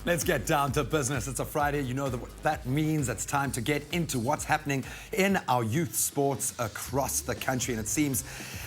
Let's get down to business. It's a Friday. You know what that means. It's time to get into what's happening in our youth sports across the country. And it seems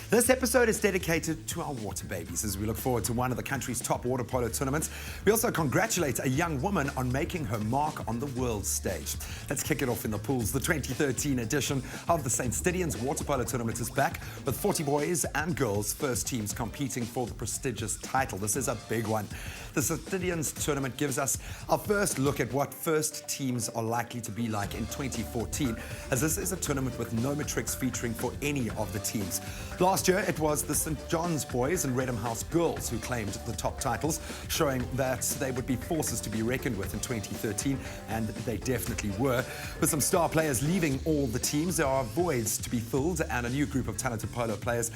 this episode is dedicated to our water babies as we look forward to one of the country's top water polo tournaments. We also congratulate a young woman on making her mark on the world stage. Let's kick it off in the pools. The 2013 edition of the St. Stidians Water Polo Tournament is back with 40 boys and girls first teams competing for the prestigious title. This is a big one. The Stidians tournament gives us our first look at what first teams are likely to be like in 2014, as this is a tournament with no matrics featuring for any of the teams. Last year, it was the St. John's boys and Redham House girls who claimed the top titles, showing that they would be forces to be reckoned with in 2013, and they definitely were. With some star players leaving all the teams, there are voids to be filled and a new group of talented polo players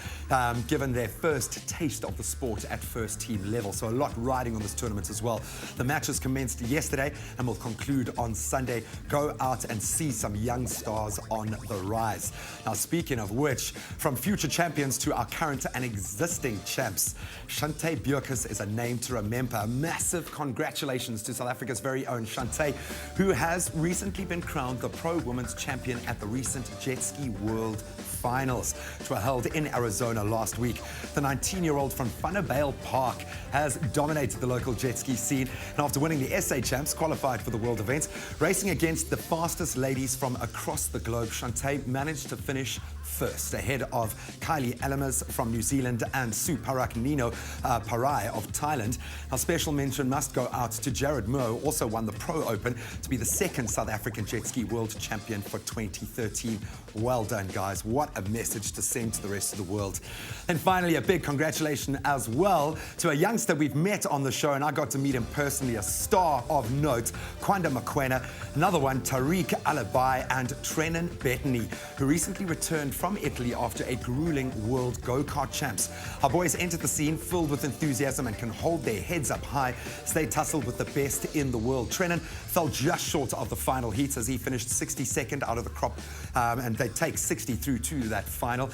given their first taste of the sport at first team level. So a lot riding on this tournament as well. The matches commenced yesterday and will conclude on Sunday. Go out and see some young stars on the rise. Now, speaking of which, from future champions to our current and existing champs, Shante Björkes is a name to remember. Massive congratulations to South Africa's very own Shante, who has recently been crowned the Pro Women's Champion at the recent Jet Ski World Finals, which were held in Arizona last week. The 19-year-old from Vanderbijl Park has dominated the local jet ski scene, and after winning the SA Champs, qualified for the world events. Racing against the fastest ladies from across the globe, Shante managed to finish first, ahead of Kylie Elemas from New Zealand and Sue Paraknino Parai of Thailand. Our special mention must go out to Jared Moe, also won the Pro Open to be the second South African jet ski world champion for 2013. Well done, guys. What a message to send to the rest of the world. And finally, a big congratulations as well to a youngster we've met on the show, and I got to meet him personally, a star of note, Kwanda Mokoena, another one, Tariq Alabai, and Trenan Bettany, who recently returned from Italy after a grueling world go-kart champs. Our boys entered the scene filled with enthusiasm and can hold their heads up high as they tussled with the best in the world. Trenan fell just short of the final heats as he finished 62nd out of the crop, and they take 60 through to that final.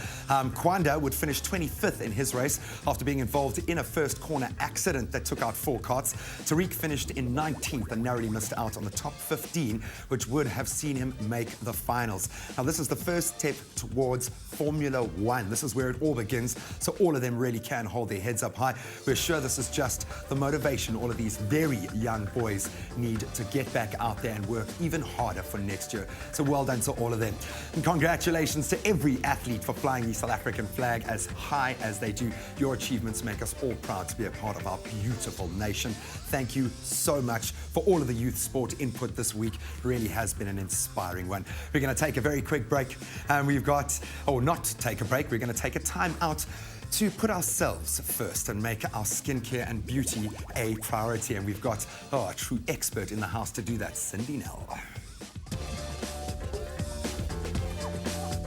Kwanda would finish 25th in his race after being involved in a first corner accident that took out 4 carts. Tariq finished in 19th and narrowly missed out on the top 15, which would have seen him make the finals. Now, this is the first step towards Formula One. This is where it all begins, so all of them really can hold their heads up high. We're sure this is just the motivation all of these very young boys need to get back out there and work even harder for next year. So well done to all of them. And congratulations to every athlete for flying the South African flag as high as they do. Your achievements make us all proud to be a part of our beautiful nation. Thank you so much for all of the youth sport input this week. It really has been an inspiring one. We're going to take a very quick break, and we've got, or not take a break, we're going to take a time out to put ourselves first and make our skincare and beauty a priority. And we've got a true expert in the house to do that, Cindy Nell.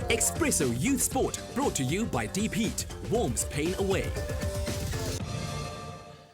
Espresso Youth Sport, brought to you by Deep Heat, warms pain away.